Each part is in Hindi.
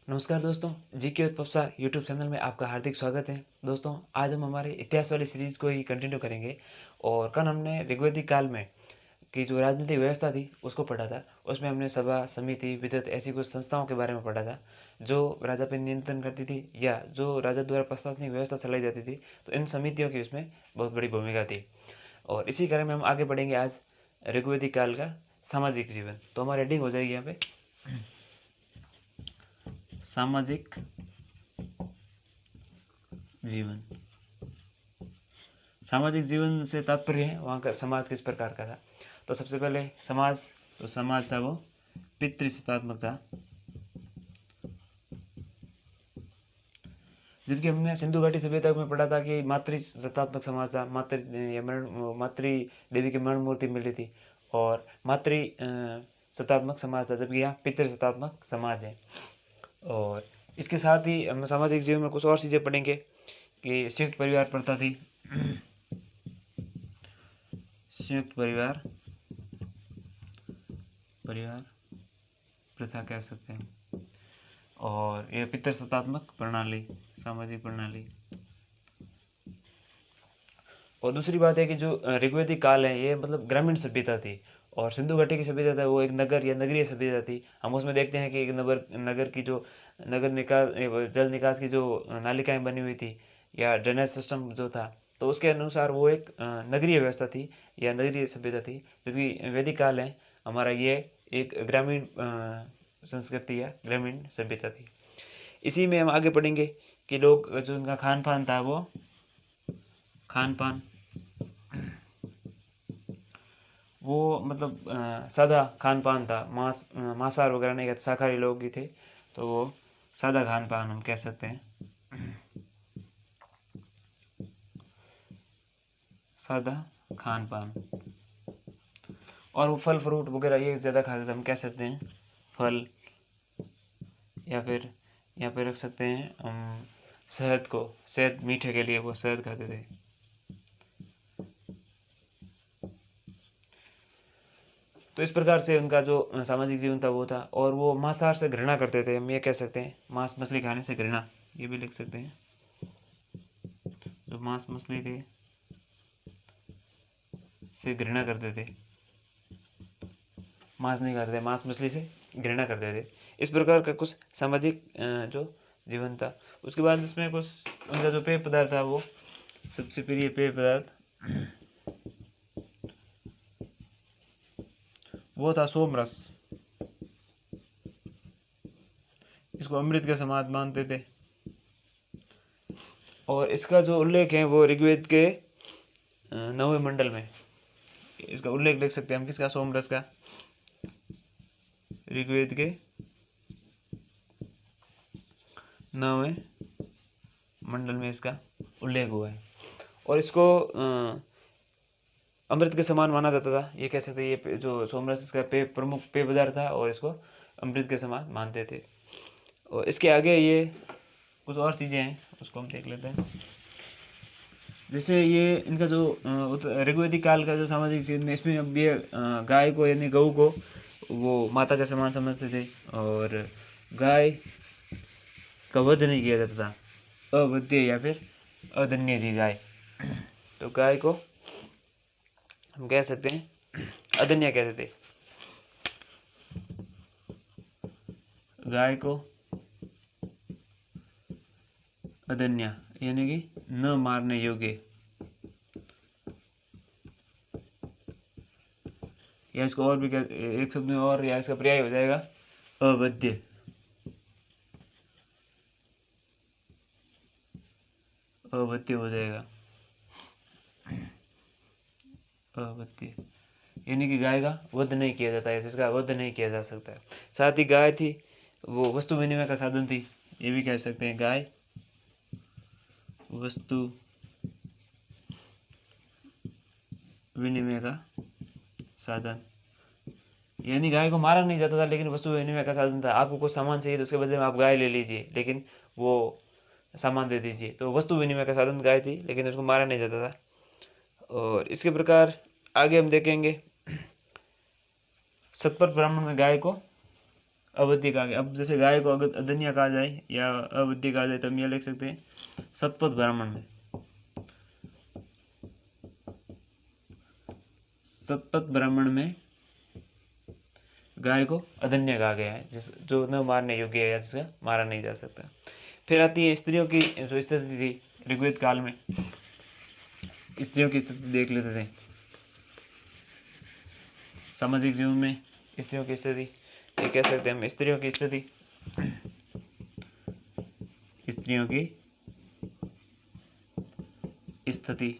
नमस्कार दोस्तों, जी के उत्पप्सा यूट्यूब चैनल में आपका हार्दिक स्वागत है। दोस्तों, आज हम हमारे इतिहास वाली सीरीज़ को ही कंटिन्यू करेंगे। और कल हमने ऋग्वैदिक काल में की जो राजनीतिक व्यवस्था थी उसको पढ़ा था। उसमें हमने सभा, समिति, विदत ऐसी कुछ संस्थाओं के बारे में पढ़ा था जो राजा पर नियंत्रण करती थी या जो राजा द्वारा प्रशासनिक व्यवस्था चलाई जाती थी। तो इन समितियों की उसमें बहुत बड़ी भूमिका थी। और इसी क्रम में हम आगे बढ़ेंगे आज ऋग्वैदिक काल का सामाजिक जीवन। तो हमारी हेडिंग हो जाएगी यहाँ पे सामाजिक जीवन। सामाजिक जीवन से तात्पर्य है वहाँ का समाज किस प्रकार का था। तो सबसे पहले समाज था वो पितृसत्तात्मक था। जबकि हमने सिंधु घाटी सभ्यता में पढ़ा था कि मातृसत्तात्मक समाज था। मातृ देवी की मरण मूर्ति मिली थी और मातृ सत्तात्मक समाज था, जबकि यहाँ पितृसत्तात्मक समाज है। और इसके साथ ही हम सामाजिक जीवन में कुछ और चीज़ें पढ़ेंगे कि संयुक्त परिवार प्रथा थी। संयुक्त परिवार प्रथा कह सकते हैं। और यह पितृसत्तात्मक प्रणाली, सामाजिक प्रणाली। और दूसरी बात है कि जो ऋग्वैदिक काल है ये मतलब ग्रामीण सभ्यता थी और सिंधु घाटी की सभ्यता था वो एक नगर या नगरीय सभ्यता थी। हम उसमें देखते हैं कि एक नगर की जो नगर निकास जल निकास की जो नालिकाएं बनी हुई थी या ड्रेनेज सिस्टम जो था, तो उसके अनुसार वो एक नगरीय व्यवस्था थी या नगरीय सभ्यता थी। जबकि वैदिक काल है हमारा ये एक ग्रामीण संस्कृति या ग्रामीण सभ्यता थी। इसी में हम आगे पढ़ेंगे कि लोग जो उनका खान पान था वो मतलब सादा खान पान था। मांसाहार वगैरह नहीं खाते, शाकाहारी लोग ही थे। तो वो सादा खान पान हम कह सकते हैं, सादा खान पान। और वो फल फ्रूट वगैरह ये ज़्यादा खाते थे, हम कह सकते हैं फल। या फिर यहाँ पे रख सकते हैं हम शहद मीठे के लिए वो शहद खाते थे। तो इस प्रकार से उनका जो सामाजिक जीवन था वो था। और वो मांसाहार से घृणा करते थे, हम ये कह सकते हैं मांस मछली खाने से घृणा, ये भी लिख सकते हैं। जो मांस मछली थे से घृणा करते थे, मांस नहीं खाते थे, मांस मछली से घृणा करते थे। इस प्रकार का कुछ सामाजिक जो जीवन था। उसके बाद इसमें कुछ उनका जो पेय पदार्थ था वो सबसे प्रिय पेय पदार्थ वो था सोमरस। इसको अमृत के समान मानते थे। और इसका जो उल्लेख है वो ऋग्वेद के 9वें मंडल में इसका उल्लेख देख सकते हैं हम। किसका? सोमरस का। ऋग्वेद के 9वें मंडल में इसका उल्लेख हुआ है। और इसको अमृत के समान माना जाता था, ये कह सकते हैं। ये जो सोमरस इसका प्रमुख पेय पदार्थ था और इसको अमृत के समान मानते थे। और इसके आगे ये कुछ और चीज़ें हैं, उसको हम देख लेते हैं। जैसे ये इनका जो ऋग्वैदिक काल का जो सामाजिक जीवन में, इसमें अब ये गाय को यानी गऊ को वो माता के समान समझते थे और गाय का वध नहीं किया जाता था। अवध्य या फिर अधन्य थी गाय। तो गाय को हम कह सकते हैं अधन्य कहते थे। गाय को अधन्य यानी कि न मारने योग्य, या इसको और भी एक शब्द में और या इसका पर्याय हो जाएगा अवध्य। अवध्य हो जाएगा, अवध्य यानी कि गाय का वध नहीं किया जाता है, जिसका वध नहीं किया जा सकता है। साथ ही गाय थी वो वस्तु विनिमय का साधन थी, ये भी कह सकते हैं। गाय वस्तु विनिमय का साधन, यानी गाय को मारा नहीं जाता था लेकिन वस्तु विनिमय का साधन था। आपको कुछ सामान चाहिए तो उसके बदले में आप गाय ले लीजिए, लेकिन वो सामान दे दीजिए। तो वस्तु विनिमय का साधन गाय थी, लेकिन उसको मारा नहीं जाता था। और इसके प्रकार आगे हम देखेंगे सतपथ ब्राह्मण में गाय को अवध्य कहा गया। अब जैसे गाय को अगर अदन्या कहा जाए या अवध्य कहा जाए तो हम यह लिख सकते हैं शतपथ ब्राह्मण में, शतपथ ब्राह्मण में गाय को अदन्य कहा गया है, जिस जो न मारने योग्य है या जिसका मारा नहीं जा सकता। फिर आती है स्त्रियों की जो स्थिति थी ऋग्वेद काल में, स्त्रियों की स्थिति देख लेते थे। सामाजिक जीवन में स्त्रियों की स्थिति, ये कह सकते हैं हम स्त्रियों की स्थिति, स्त्रियों की स्थिति।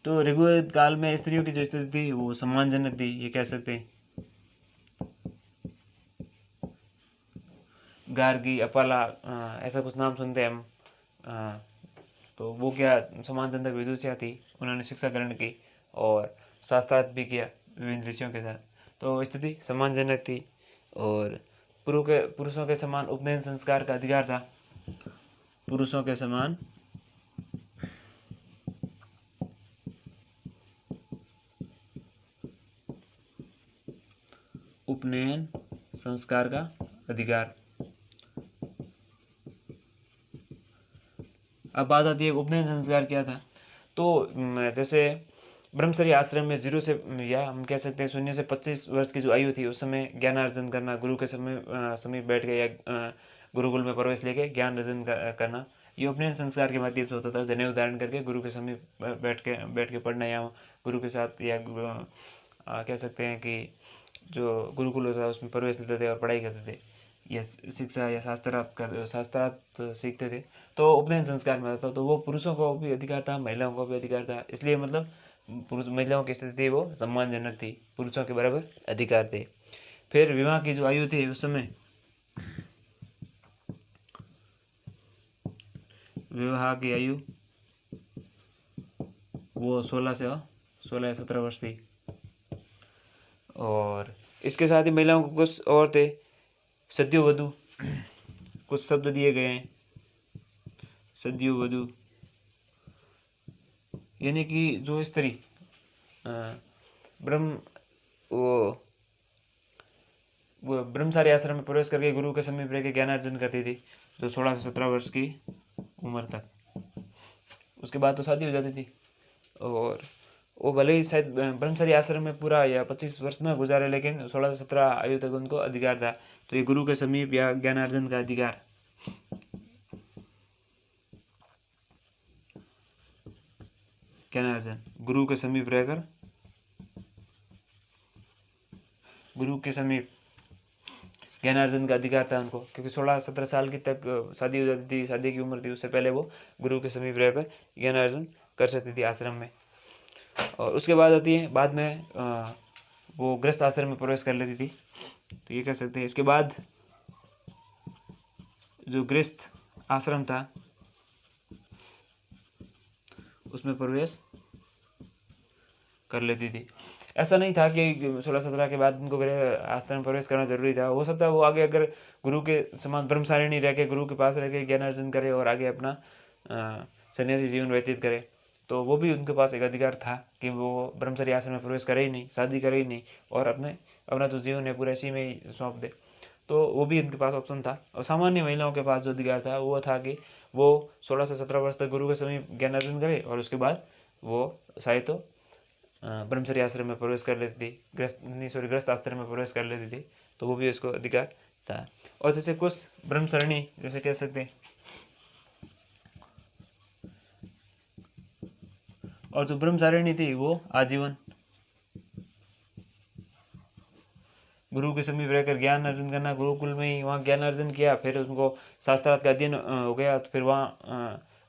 तो ऋग्वेद काल में स्त्रियों की जो स्थिति थी वो सम्मानजनक थी, ये कह सकते हैं। गार्गी, अपाला, ऐसा कुछ नाम सुनते हैं हम। तो वो क्या सम्मानजनक विदुषियाँ थी, उन्होंने शिक्षा ग्रहण की और शास्त्रार्थ भी किया विभिन्न ऋषियों के साथ। तो स्थिति सम्मानजनक थी और पुरुषों के समान उपनयन संस्कार का अधिकार था। पुरुषों के समान उपनयन संस्कार का अधिकार। अब बात आती है उपनयन संस्कार क्या था। तो जैसे ब्रह्मचर्य आश्रम में 0 से या हम कह सकते हैं 0 से 25 वर्ष की जो आयु थी उस समय ज्ञानार्जन करना, गुरु के समीप बैठ के या गुरुकुल में प्रवेश लेके ज्ञान अर्जन करना, ये उपनयन संस्कार के माध्यम से होता था। जनेऊ धारण करके गुरु के समीप बैठ के पढ़ना या गुरु के साथ या कह सकते हैं कि जो गुरुकुल होता था उसमें प्रवेश लेते थे और पढ़ाई करते थे या शिक्षा या शास्त्रार्थ सीखते थे। तो उपनयन संस्कार में आता था। तो वो पुरुषों को भी अधिकार था, महिलाओं को भी अधिकार था, इसलिए मतलब पुरुष महिलाओं की स्थिति थी वो सम्मानजनक थी, पुरुषों के बराबर अधिकार थे। फिर विवाह की जो आयु थी उस समय, विवाह की आयु वो 16 या 17 वर्ष थी। और इसके साथ ही महिलाओं को कुछ और थे सद्यो वधू, कुछ शब्द दिए गए हैं। सद्यो वधू यानी कि जो स्त्री वो ब्रह्मचारी आश्रम में प्रवेश करके गुरु के समीप रह के ज्ञानार्जन करती थी, जो 16 से 17 वर्ष की उम्र तक। उसके बाद तो शादी हो जाती थी और वो भले ही शायद ब्रह्मचारी आश्रम में पूरा या 25 वर्ष न गुजारे, लेकिन 16 से 17 आयु तक उनको अधिकार था। तो ये गुरु के समीप या ज्ञानार्जन का अधिकार, ज्ञानार्जन, गुरु के समीप रहकर गुरु के समीप ज्ञानार्जन का अधिकार था उनको, क्योंकि 16-17 साल की तक शादी हो जाती थी, शादी की उम्र थी, उससे पहले वो गुरु के समीप रहकर ज्ञानार्जन कर सकती थी आश्रम में। और उसके बाद आती है, बाद में वो गृहस्थ आश्रम में प्रवेश कर लेती थी, तो ये कह सकते हैं। इसके बाद जो गृहस्थ आश्रम था उसमें प्रवेश कर लेती थी। ऐसा नहीं था कि 16-17 के बाद उनको गृह आश्रम में प्रवेश करना जरूरी था। हो सकता है वो आगे अगर गुरु के समान ब्रह्मचारिणी रह के गुरु के पास रह के ज्ञानार्जन करे और आगे अपना सन्यासी जीवन व्यतीत करे, तो वो भी उनके पास एक अधिकार था कि वो ब्रह्मचर्य आश्रम में प्रवेश करे ही नहीं, शादी करे ही नहीं और अपना जो जीवन है पूरा इसी में ही सौंप दे। तो वो भी उनके पास ऑप्शन था। और सामान्य महिलाओं के पास जो अधिकार था वो था कि वो 16 से 17 वर्ष तक गुरु के समीप ज्ञानार्जन करे और उसके बाद वो शायद तो ब्रह्मचर्य आश्रम में प्रवेश कर लेती थी, गृहस्थ आश्रम में प्रवेश कर लेती थी, तो वो भी उसको अधिकार था। और जैसे कुछ ब्रह्मचरणी जैसे कह सकते हैं, और जो ब्रह्मचारिणी थी वो आजीवन गुरु के समीप रहकर ज्ञान अर्जन करना, गुरुकुल में ही वहाँ ज्ञान अर्जन किया, फिर उनको शास्त्रार्थ का अध्ययन हो गया, तो फिर वहाँ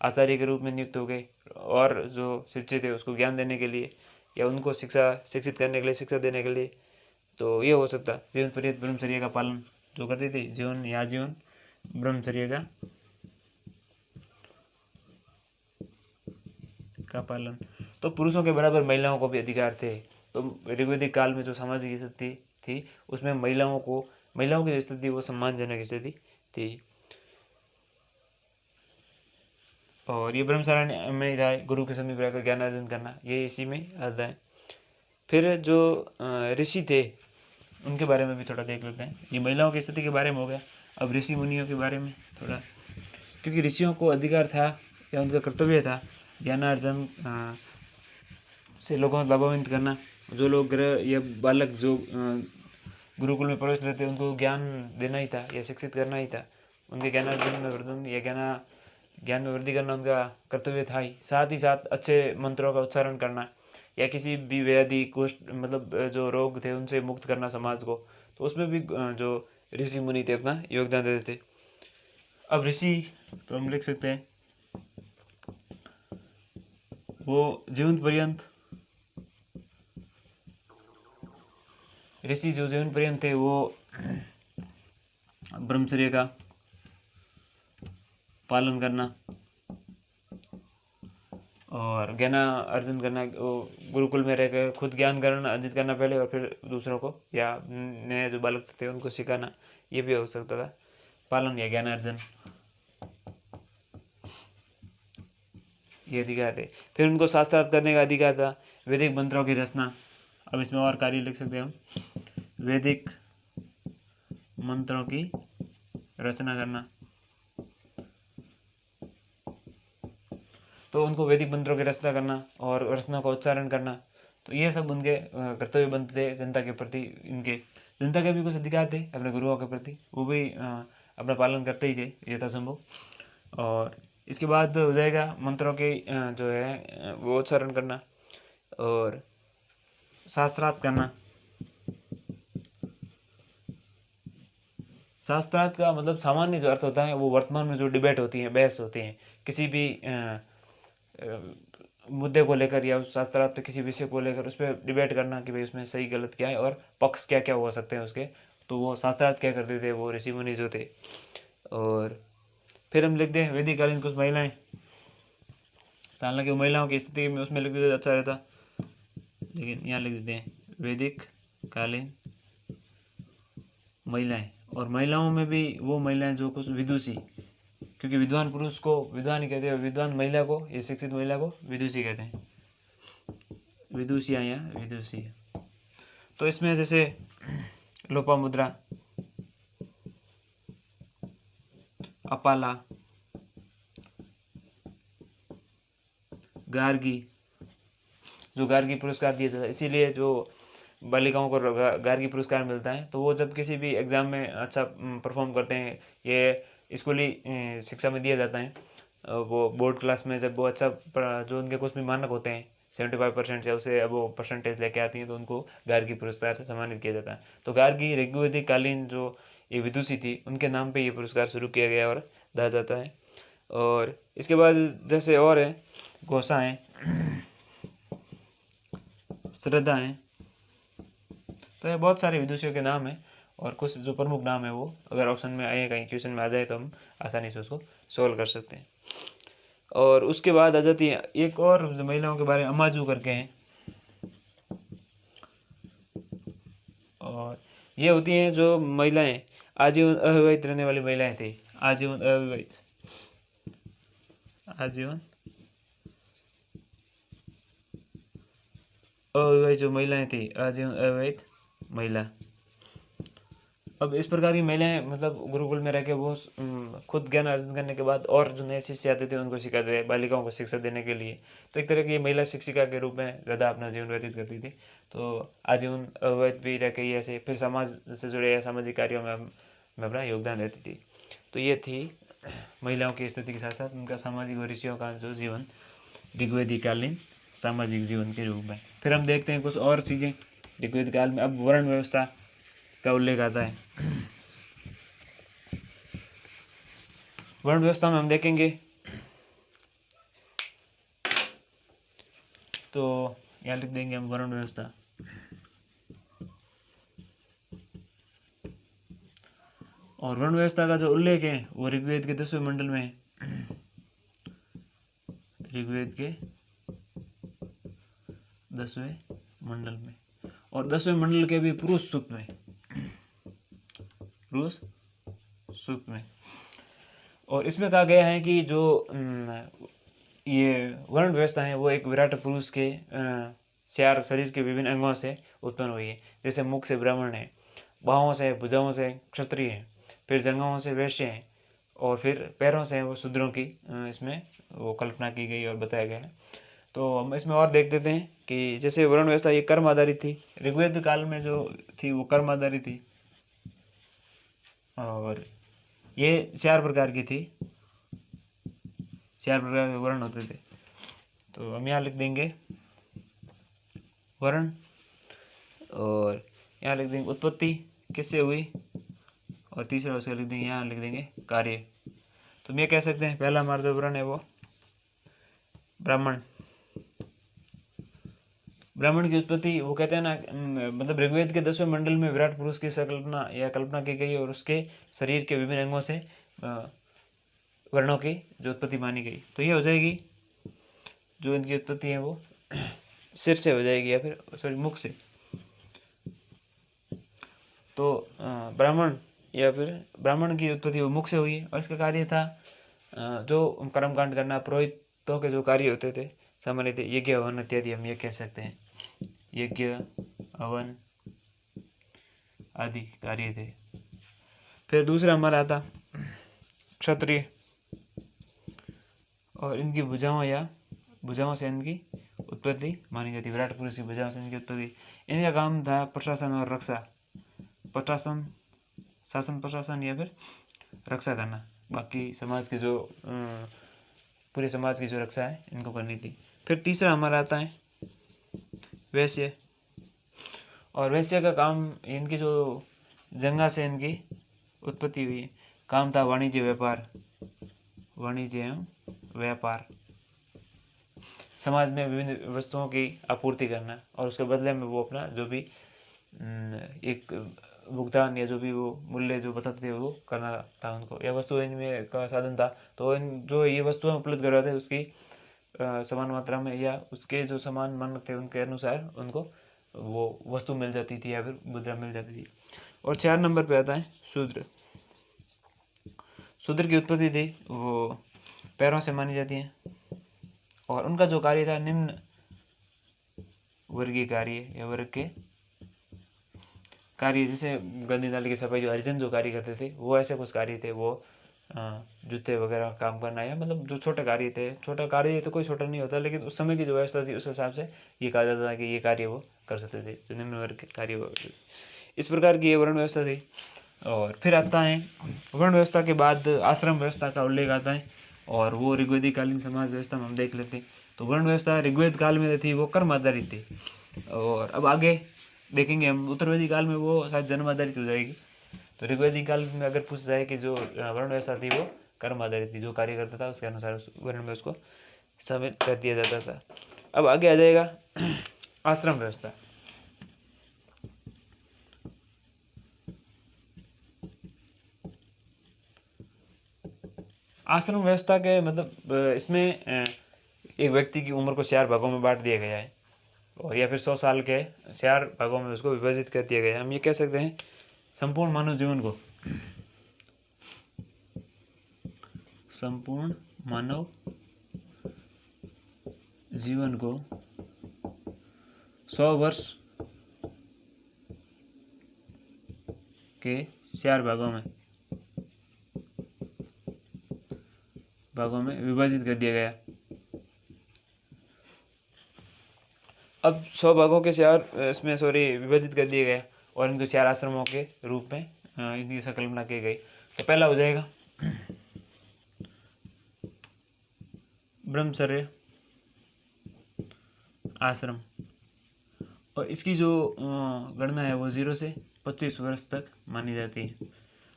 आचार्य के रूप में नियुक्त हो गए और जो शिक्षित थे उसको ज्ञान देने के लिए या उनको शिक्षित करने के लिए, शिक्षा देने के लिए। तो ये हो सकता जीवन पर्यंत ब्रह्मचर्य का पालन जो करते थे, जीवन या जीवन ब्रह्मचर्य का पालन। तो पुरुषों के बराबर महिलाओं को भी अधिकार थे। तो ऋग्वैदिक काल में जो सामाजिक स्थिति थी उसमें महिलाओं की स्थिति वो सम्मानजनक स्थिति थी। और ये ब्रह्मचारिणी में था, गुरु के समीप रहकर ज्ञानार्जन करना, ये इसी में आता है। फिर जो ऋषि थे उनके बारे में भी थोड़ा देख लेते हैं। ये महिलाओं की स्थिति के बारे में हो गया। अब ऋषि मुनियों के बारे में थोड़ा, क्योंकि ऋषियों को अधिकार था या उनका कर्तव्य था ज्ञानार्जन से लोगों को लाभान्वित करना। जो लोग ग्रह या बालक जो गुरुकुल में प्रवेश लेते उनको ज्ञान देना ही था या शिक्षित करना ही था। उनके ज्ञानार्जन में वर्धन या ज्ञान में वृद्धि करना उनका कर्तव्य था ही। साथ ही साथ अच्छे मंत्रों का उच्चारण करना या किसी भी व्याधि कुष्ठ मतलब जो रोग थे उनसे मुक्त करना समाज को, तो उसमें भी जो ऋषि मुनि थे अपना योगदान देते थे। अब ऋषि तो हम लिख सकते हैं वो जीवन पर्यंत, ऋषि जो जीवन पर्यंत थे वो ब्रह्मचर्य का पालन करना और ज्ञान अर्जन करना, गुरुकुल में रहकर खुद ज्ञान ग्रहण अर्जित करना पहले और फिर दूसरों को या नए जो बालक थे उनको सिखाना, ये भी हो सकता था पालन या ज्ञान अर्जन, ये अधिकार थे। फिर उनको शास्त्रार्थ करने का अधिकार था, वैदिक मंत्रों की रचना। अब इसमें और कार्य लिख सकते हैं हम, वैदिक मंत्रों की रचना करना, तो उनको वैदिक मंत्रों की रचना करना और रचना का उच्चारण करना, तो ये सब उनके कर्तव्य बनते थे जनता के प्रति। इनके जनता के भी कुछ अधिकार थे अपने गुरुओं के प्रति, वो भी अपना पालन करते ही थे यथासंभव। और इसके बाद हो जाएगा मंत्रों के जो है वो उच्चारण करना और शास्त्रार्थ करना। शास्त्रार्थ का मतलब सामान्य जो अर्थ होता है वो वर्तमान में जो डिबेट होती है, बहस होती है किसी भी मुद्दे को लेकर या उस शास्त्रार्थ पे किसी विषय को लेकर उस पर डिबेट करना कि भाई उसमें सही गलत क्या है और पक्ष क्या क्या हो सकते हैं उसके, तो वो शास्त्रार्थ क्या करते थे वो ऋषि मुनि जो थे। और फिर हम लिखते हैं वैदिक कालीन कुछ महिलाएं, हालांकि महिलाओं की स्थिति में उसमें लिख देते अच्छा रहता, लेकिन यहाँ लिख देते हैं वैदिक कालीन महिलाएं। और महिलाओं में भी वो महिलाएं जो कुछ विदुषी, क्योंकि विद्वान पुरुष को विद्वान ही कहते हैं, विद्वान महिला को या शिक्षित महिला को विदुषी कहते हैं, विदुषियाँ या विदुषी। तो इसमें जैसे लोपामुद्रा, अपाला, गार्गी, जो गार्गी पुरस्कार दिया था, इसीलिए जो बालिकाओं को गार्गी पुरस्कार मिलता है, तो वो जब किसी भी एग्ज़ाम में अच्छा परफॉर्म करते हैं, ये स्कूली शिक्षा में दिया जाता है, वो बोर्ड क्लास में जब वो अच्छा जो उनके कुछ भी मानक होते हैं 75% या उसे अब वो परसेंटेज लेके आती हैं तो उनको गार्गी पुरस्कार से सम्मानित किया जाता है। तो गार्गी ऋग्वैदिक कालीन जो ये विदुषी थी उनके नाम पे ये पुरस्कार शुरू किया गया और दिया जाता है। और इसके बाद जैसे और है घोषाएँ, श्रद्धा है, तो ये बहुत सारे विदुषियों के नाम हैं और कुछ जो प्रमुख नाम है वो अगर ऑप्शन में आए कहीं क्वेश्चन में आ जाए तो हम आसानी से उसको सोल्व कर सकते हैं। और उसके बाद आ जाती है एक और महिलाओं के बारे में अमाजू करके हैं, और ये होती हैं जो महिलाएं आजीवन अविवाहित रहने वाली महिलाएं थी, आजीवन अविवाहित, आजीवन अविवाहित जो महिलाएं थी, आजीवन अविवाहित महिला। अब इस प्रकार की महिलाएं मतलब गुरुकुल में रह के वो खुद ज्ञान अर्जन करने के बाद और जो नए शिष्य आते थे उनको सिखाते थे, बालिकाओं को शिक्षा देने के लिए, तो एक तरह की महिला शिक्षिका के रूप में ज़्यादा अपना जीवन व्यतीत करती थी। तो आजीवन अवैध भी रह के ऐसे फिर समाज से जुड़े सामाजिक कार्यों में अपना योगदान देती थी। तो ये थी महिलाओं की स्थिति के साथ साथ उनका सामाजिक और ऋषियों का जो जीवन ऋग्वैदिक कालीन सामाजिक जीवन के रूप में। फिर हम देखते हैं कुछ और चीज़ें ऋग्वेद काल में। अब वर्ण व्यवस्था का उल्लेख आता है। वर्ण व्यवस्था में हम देखेंगे तो यहाँ लिख देंगे हम वर्ण व्यवस्था। और वर्ण व्यवस्था का जो उल्लेख है वो ऋग्वेद के 10वें मंडल में है, ऋग्वेद के 10वें मंडल में, और 10वें मंडल के भी पुरुष सूक्त में, पुरुष सूक्त में। और इसमें कहा गया है कि जो ये वर्ण व्यवस्था है वो एक विराट पुरुष के चार शरीर के विभिन्न अंगों से उत्पन्न हुई है। जैसे मुख से ब्राह्मण है, बाहों से भुजाओं से क्षत्रिय हैं, फिर जंघाओं से वैश्य हैं, और फिर पैरों से वो शूद्रों की इसमें वो कल्पना की गई और बताया गया है। तो हम इसमें और देख देते हैं कि जैसे वर्ण व्यवस्था ये कर्म आधारित थी, ऋग्वेद काल में जो थी वो कर्म आधारित थी, और ये 4 प्रकार की थी, 4 प्रकार के वर्ण होते थे। तो हम यहाँ लिख देंगे वर्ण, और यहाँ लिख देंगे उत्पत्ति किससे हुई, और तीसरा उसका लिख देंगे, यहाँ लिख देंगे कार्य। तो हम ये कह सकते हैं पहला हमारा जो वर्ण है वो ब्राह्मण। ब्राह्मण की उत्पत्ति वो कहते हैं ना, मतलब ऋग्वेद के 10वें मंडल में विराट पुरुष की संकल्पना या कल्पना की गई, और उसके शरीर के विभिन्न अंगों से वर्णों की जो उत्पत्ति मानी गई। तो ये हो जाएगी जो इनकी उत्पत्ति है वो सिर से हो जाएगी, या फिर सॉरी मुख से। तो ब्राह्मण या फिर ब्राह्मण की उत्पत्ति वो मुख से हुई है, और इसका कार्य था जो कर्मकांड करना, पुरोहितों के जो कार्य होते थे सामान्य थे, यज्ञ हवन इत्यादि हम ये कह सकते हैं, यज्ञ हवन आदि कार्य थे। फिर दूसरा हमारा आता क्षत्रिय, और इनकी भुजाओं से इनकी उत्पत्ति मानी जाती है, विराट पुरुष की भुजाओं से इनकी उत्पत्ति। इनका काम था प्रशासन और रक्षा, प्रशासन, शासन प्रशासन या फिर रक्षा करना, बाकी समाज के जो पूरे समाज की जो रक्षा है इनको करनी थी। फिर तीसरा हमारा आता है वैश्य, और वैश्य का काम, इनकी जो जंघा से इनकी उत्पत्ति हुई है, काम था वाणिज्य व्यापार, वाणिज्य एवं व्यापार, समाज में विभिन्न वस्तुओं की आपूर्ति करना, और उसके बदले में वो अपना जो भी एक भुगतान या जो भी वो मूल्य जो बताते थे वो करना था उनको, या वस्तु इनमें का साधन था। तो इन जो ये वस्तुएं उपलब्ध करवाते थे उसकी समान मात्रा में, या उसके जो समान मानक थे उनके अनुसार उनको वो वस्तु मिल जाती थी या फिर मुद्रा मिल जाती थी। और 4 नंबर पे आता है शूद्र। शूद्र की उत्पत्ति थी वो पैरों से मानी जाती है, और उनका जो कार्य था निम्न वर्गीय कार्य या वर्ग के कार्य, जैसे गंदी नाली की सफाई, जो हरिजन जो कार्य करते थे वो ऐसे कुछ कार्य थे, वो जूते वगैरह काम करना, या मतलब जो छोटे कार्य थे, छोटा कार्य तो कोई छोटा नहीं होता, लेकिन उस समय की जो व्यवस्था थी उस हिसाब से ये कहा जाता था कि ये कार्य वो कर सकते थे, जो निम्न वर्ग के कार्य वो। इस प्रकार की ये वर्ण व्यवस्था थी। और फिर आता है वर्ण व्यवस्था के बाद आश्रम व्यवस्था का उल्लेख आता है, और वो ऋग्वेदिक कालीन समाज व्यवस्था में हम देख लेते हैं। तो वर्ण व्यवस्था ऋग्वेद काल में थी वो कर्म आधारित थी, और अब आगे देखेंगे हम उत्तरवेदी काल में वो शायद जन्म आधारित हो जाएगी। तो ऋग्वेदिक काल में अगर पूछ जाए कि जो वर्ण व्यवस्था थी वो कर्म आधारित थी, जो कार्य करता था उसके अनुसार उस वर्ण में उसको सम्मिलित कर दिया जाता था। अब आगे आ जाएगा आश्रम व्यवस्था। आश्रम व्यवस्था के मतलब इसमें एक व्यक्ति की उम्र को 4 भागों में बांट दिया गया है, और या फिर 100 साल के 4 भागों में उसको विभाजित कर दिया गया है। हम ये कह सकते हैं संपूर्ण मानव जीवन को, संपूर्ण मानव जीवन को 100 वर्ष के 4 भागों में विभाजित कर दिया गया। अब 100 भागों के 4 इसमें विभाजित कर दिया गया, और इनको 4 आश्रमों के रूप में इनकी संकल्पना की गई। तो पहला हो जाएगा ब्रह्मचर्य आश्रम, और इसकी जो गणना है वो 0 से 25 वर्ष तक मानी जाती है।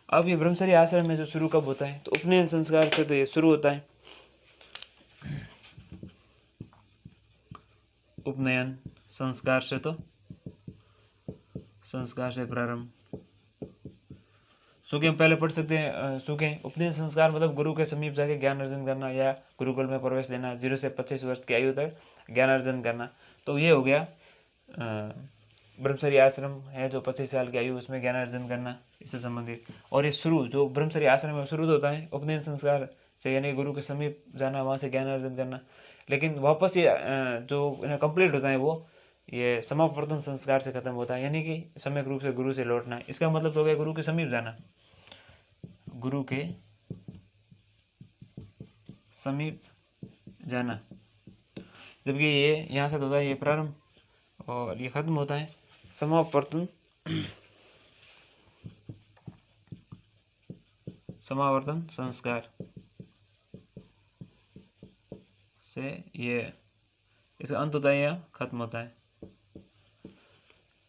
अब ये ब्रह्मचर्य आश्रम में जो शुरू कब होता है, तो उपनयन संस्कार से तो ये शुरू होता है। उपनयन संस्कार से प्रारंभ। सूखे हम पहले पढ़ सकते हैं। सूखे उपनयन संस्कार मतलब गुरु के समीप जाके ज्ञान अर्जन करना, या गुरुकुल में प्रवेश लेना, 0 से 25 वर्ष की आयु तक ज्ञान अर्जन करना। तो ये हो गया ब्रह्मचर्य आश्रम है, जो 25 साल की आयु उसमें ज्ञान अर्जन करना, इससे संबंधित। और ये शुरू जो ब्रह्मचर्य आश्रम में शुरू होता है उपनयन संस्कार से, यानी गुरु के समीप जाना, वहाँ से ज्ञान अर्जन करना। लेकिन वापस ये जो कंप्लीट होता है वो ये समावर्तन संस्कार से खत्म होता है, यानी कि सम्यक रूप से गुरु से लौटना। इसका मतलब तो हो गया गुरु के समीप जाना, गुरु के समीप जाना। जबकि ये यहाँ से होता है ये प्रारंभ और ये खत्म होता है समावर्तन समावर्तन संस्कार से। ये इसका अंत होता है या खत्म होता है।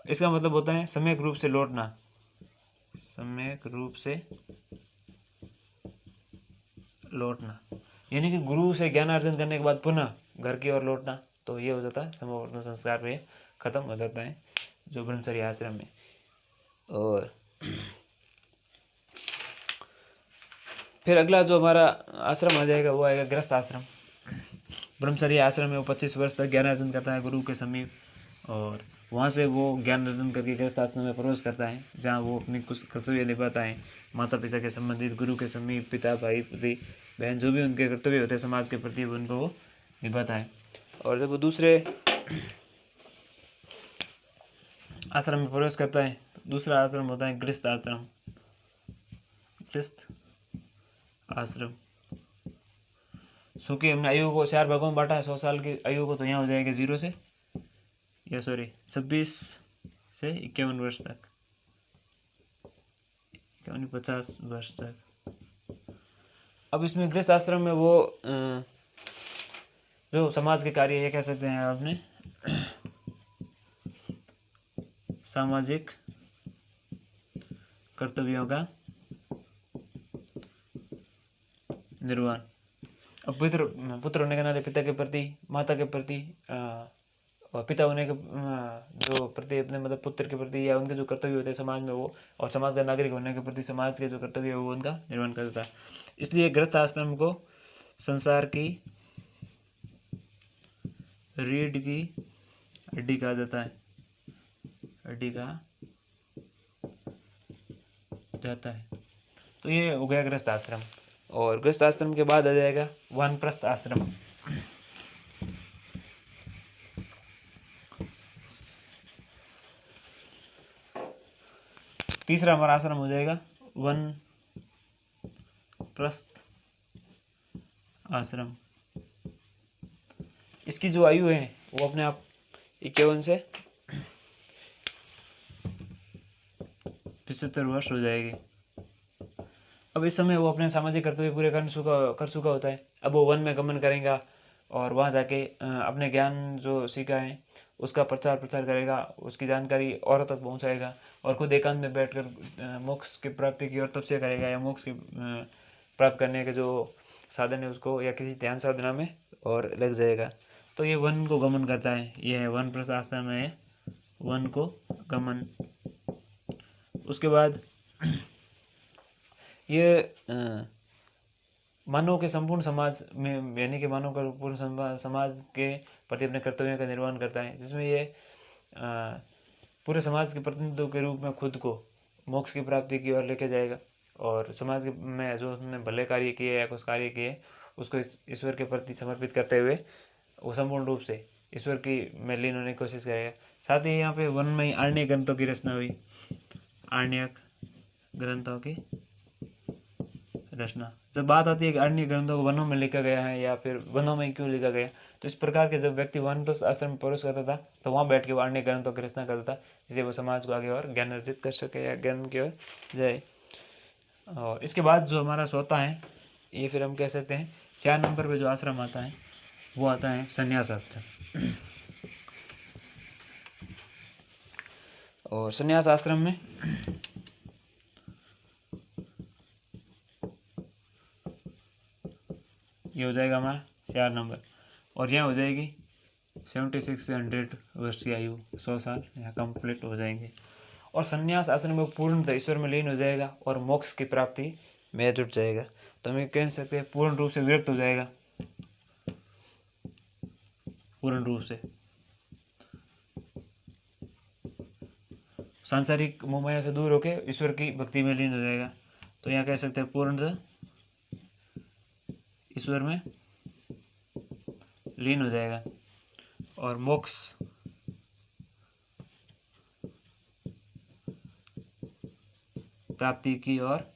इसका मतलब होता है सम्यक रूप से लौटना, सम्यक रूप से लौटना, यानी कि गुरु से ज्ञान अर्जन करने के बाद पुनः घर की ओर लौटना। तो ये हो जाता है समावर्तन संस्कार पे खत्म हो जाता है जो ब्रह्मचर्य आश्रम में। और फिर अगला जो हमारा आश्रम आ जाएगा वो आएगा गृहस्थ आश्रम। ब्रह्मचर्य आश्रम में वो 25 वर्ष तक ज्ञान अर्जन करता है गुरु के समीप, और वहाँ से वो ज्ञान अर्जन करके गृहस्थ आश्रम में प्रवेश करता है, जहाँ वो अपनी कुछ कर्तव्य निभाता है माता पिता के संबंधित, गुरु के समीप, पिता भाई पति बहन जो भी उनके कर्तव्य होते हैं समाज के प्रति उनको वो निभाता है। और जब वो दूसरे आश्रम में प्रवेश करता है तो दूसरा आश्रम होता है गृहस्थ आश्रम। गृहस्थ आश्रम सो कि हमने आयु को 4 भागों में बांटा है। 100 साल की आयु को तो यहाँ हो जाएगा 0 से 26 से 51 वर्ष तक, 50 वर्ष तक। अब इसमें गृहस्थ आश्रम में वो जो समाज के कार्य ये कह सकते हैं आपने सामाजिक कर्तव्यों का निर्वहन। अब पुत्र होने के नाते पिता के प्रति, माता के प्रति और पिता होने के जो प्रति अपने मतलब पुत्र के प्रति या उनके जो कर्तव्य होते हैं समाज में वो, और समाज का नागरिक होने के प्रति समाज के जो कर्तव्य है वो उनका निर्वहन करता है। इसलिए गृहस्थ आश्रम को संसार की रीढ़ की हड्डी कहा जाता है, हड्डी कहा जाता है। तो ये हो गया गृहस्थ आश्रम। और गृहस्थ आश्रम के बाद आ जाएगा वानप्रस्थ आश्रम। तीसरा हमारा आश्रम हो जाएगा वानप्रस्थ आश्रम। इसकी जो आयु है वो अपने आप 51 से 75 वर्ष हो जाएगी। अब इस समय वो अपने सामाजिक कर्तव्य पूरे कर चुका होता है। अब वो वन में गमन करेगा और वहाँ जाके अपने ज्ञान जो सीखा है उसका प्रचार करेगा, उसकी जानकारी औरों तक पहुँचाएगा और खुद एकांत में बैठकर मोक्ष की प्राप्ति की ओर तपस्या करेगा, या मोक्ष की प्राप्त करने के जो साधन है उसको या किसी ध्यान साधना में और लग जाएगा। तो ये वन को गमन करता है, ये है वानप्रस्थ आश्रम में वन को गमन। उसके बाद ये मानव के संपूर्ण समाज में, यानी कि मानव का पूर्ण समाज के प्रति अपने कर्तव्यों का निर्वहन करता है, जिसमें ये पूरे समाज के प्रतिनिधित्व के रूप में खुद को मोक्ष की प्राप्ति की ओर लेके जाएगा, और समाज के में जो उसने भले कार्य किए या कुछ कार्य किए उसको ईश्वर के प्रति समर्पित करते हुए वो संपूर्ण रूप से ईश्वर की में लीन होने की कोशिश करेगा। साथ ही यहाँ पे वन में आरण्य ग्रंथों की रचना हुई, आरण्यक ग्रंथों की रचना। जब बात आती है कि आरण्य ग्रंथों को वनों में लिखा गया है या फिर वनों में क्यों लिखा गया, तो इस प्रकार के जब व्यक्ति वानप्रस्थ आश्रम में प्रवेश करता था तो वहाँ बैठ के वो आरण्य ग्रंथों की रचना करता था, जिससे वो समाज को आगे और ज्ञान अर्जित कर सके या ज्ञान की ओर जाए। और इसके बाद जो हमारा सोता है ये फिर हम कह सकते हैं 4 नंबर पे जो आश्रम आता है वो आता है संन्यास आश्रम। और संन्यास आश्रम में ये हो जाएगा हमारा 4 नंबर, और यहाँ हो जाएगी 76 से 100 वर्ष की आयु, 100 साल यहाँ कंप्लीट हो जाएंगे। और संन्यास आश्रम में पूर्णतः ईश्वर में लीन हो जाएगा और मोक्ष की प्राप्ति में जुट जाएगा। तो हम कह सकते हैं पूर्ण रूप से विरक्त हो जाएगा, पूर्ण रूप से सांसारिक मोहमाया से दूर होकर ईश्वर की भक्ति में लीन हो जाएगा। तो यहाँ कह सकते हैं पूर्णतः ईश्वर में लीन हो जाएगा और मोक्ष प्राप्ति की और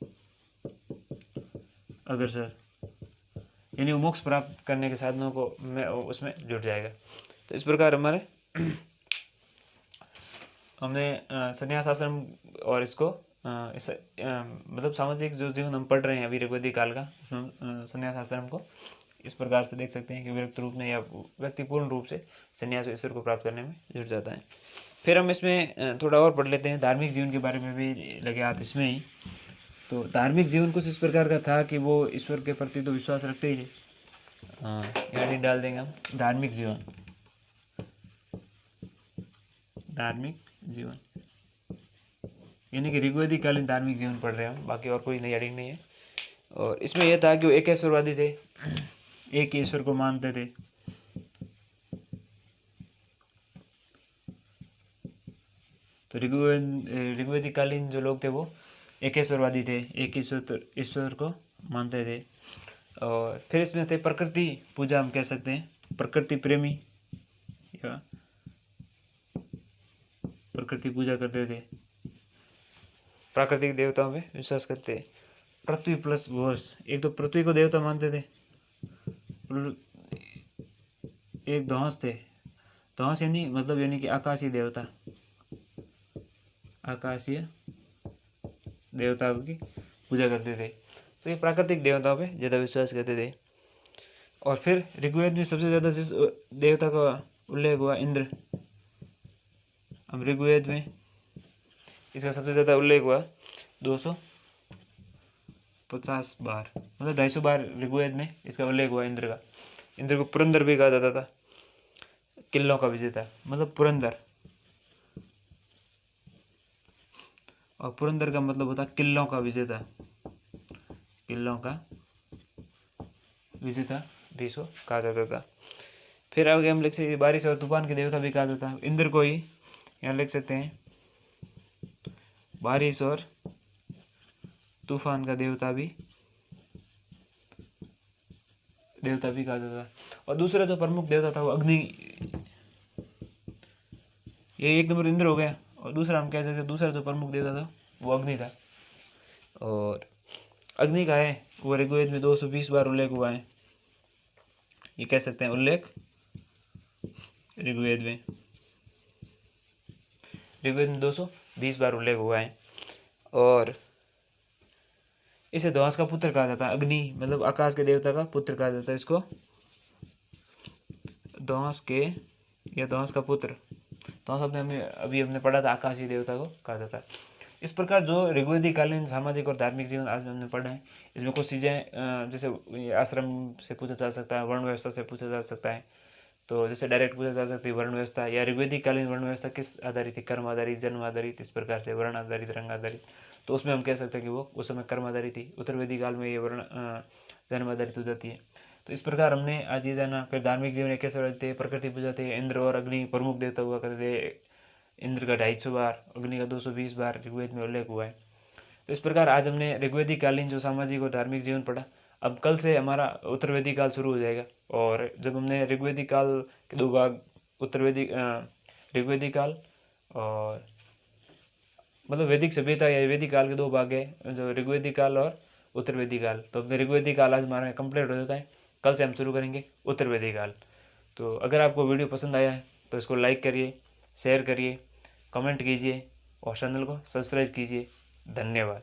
अग्रसर, यानी वो मोक्ष प्राप्त करने के साधनों को में उसमें जुट जाएगा। तो इस प्रकार हमारे हमने संन्यास आश्रम और इसको मतलब सामाजिक जो जीवन हम पढ़ रहे हैं अभी ऋग्वेदिक काल का, उसमें हम संन्यास आश्रम को इस प्रकार से देख सकते हैं कि विरक्त रूप में या व्यक्ति पूर्ण रूप से संन्यास ईश्वर को प्राप्त करने में जुट जाता है। फिर हम इसमें थोड़ा और पढ़ लेते हैं, धार्मिक जीवन के बारे में भी लगे हाथ इसमें ही। तो धार्मिक जीवन कुछ इस प्रकार का था कि वो ईश्वर के प्रति तो विश्वास रखते ही थे। यहाँ डाल देंगे हम धार्मिक जीवन, धार्मिक जीवन यानी कि ऋग्वेदिक कालीन धार्मिक जीवन पढ़ रहे हैं हम, बाकी और कोई नई हेडिंग नहीं है। और इसमें यह था कि वो एकेश्वरवादी थे, एक ईश्वर को मानते थे। तो ऋग्वेदिक कालीन जो लोग थे वो एकेश्वरवादी थे, एक ईश्वर को मानते थे। और फिर इसमें थे प्रकृति पूजा, हम कह सकते हैं प्रकृति प्रेमी या प्रकृति पूजा करते थे, प्राकृतिक देवताओं में विश्वास करते। पृथ्वी प्लस घोष, एक तो पृथ्वी को देवता मानते थे, एक ध्वंस थे, ध्वंस यानी कि आकाशीय देवता, आकाशीय देवताओं की पूजा करते थे। तो ये प्राकृतिक देवताओं पे ज़्यादा विश्वास करते थे। और फिर ऋग्वेद में सबसे ज़्यादा जिस देवता का उल्लेख हुआ इंद्र, हम ऋग्वेद में इसका सबसे ज़्यादा उल्लेख हुआ 250 बार, मतलब 250 बार ऋग्वेद में इसका उल्लेख हुआ इंद्र का। इंद्र को पुरंदर भी कहा जाता था, किलों का विजेता, मतलब पुरंदर, और पुरंदर का मतलब होता किलों का विजेता, किलों का विजेता भी इसको कहा जाता था। फिर आगे हम लिख सकते बारिश और तूफान के देवता भी कहा जाता है इंद्र को ही, यहाँ लिख सकते हैं बारिश और तूफान का देवता भी कहा जाता है। और दूसरा जो प्रमुख देवता था वो अग्नि, ये एक नंबर इंद्र हो गया। और दूसरा हम कह सकते हैं दूसरा जो प्रमुख देवता था वो अग्नि था। और अग्नि का है वो ऋग्वेद में 220 बार उल्लेख हुआ है, ये कह सकते हैं उल्लेख ऋग्वेद में 220 बार उल्लेख हुआ है। और इसे ध्वंस का पुत्र कहा जाता है, अग्नि मतलब आकाश के देवता का पुत्र कहा जाता है इसको, ध्वंस के या ध्वंस का पुत्र। ध्वंस हमने पढ़ा था, आकाशीय देवता को कहा जाता है। इस प्रकार जो ऋग्वेदिक कालीन सामाजिक और धार्मिक जीवन आज हमने पढ़ा है, इसमें कुछ चीज़ें जैसे आश्रम से पूछा जा सकता है, वर्ण व्यवस्था से पूछा जा सकता है। तो जैसे डायरेक्ट पूछा जा सकती है वर्ण व्यवस्था, या ऋग्वेदिक कालीन वर्ण व्यवस्था किस आधारित थी, कर्म आधारित, जन्म आधारित, इस प्रकार से वर्ण आधारित, रंग आधारित। तो उसमें हम कह सकते हैं कि वो उस समय कर्म आधारित थी। उत्तर वैदिक काल में ये वर्ण जन्म आधारित हो जाती है। तो इस प्रकार हमने आज ये जाना। फिर धार्मिक जीवन कैसे रहते थे, प्रकृति पूजा थे, इंद्र और अग्नि प्रमुख देवता हुआ करते थे। इंद्र का 250 बार, अग्नि का 220 बार ऋग्वेद में उल्लेख हुआ है। तो इस प्रकार आज हमने ऋग्वेदिक कालीन जो सामाजिक और धार्मिक जीवन पढ़ा। अब कल से हमारा उत्तर वैदिक काल शुरू हो जाएगा। और जब हमने ऋग्वेदिक काल के 2 भाग, ऋग्वेदिक काल और मतलब वैदिक सभ्यता या वैदिक काल के 2 भाग है, जो ऋग्वेदिक काल और उत्तर वैदिक काल। तो अपने ऋग्वेदिक काल आज हमारा कंप्लीट हो जाता है। कल से हम शुरू करेंगे उत्तर वैदिक काल। तो अगर आपको वीडियो पसंद आया है तो इसको लाइक करिए, शेयर करिए, कमेंट कीजिए और चैनल को सब्सक्राइब कीजिए। धन्यवाद।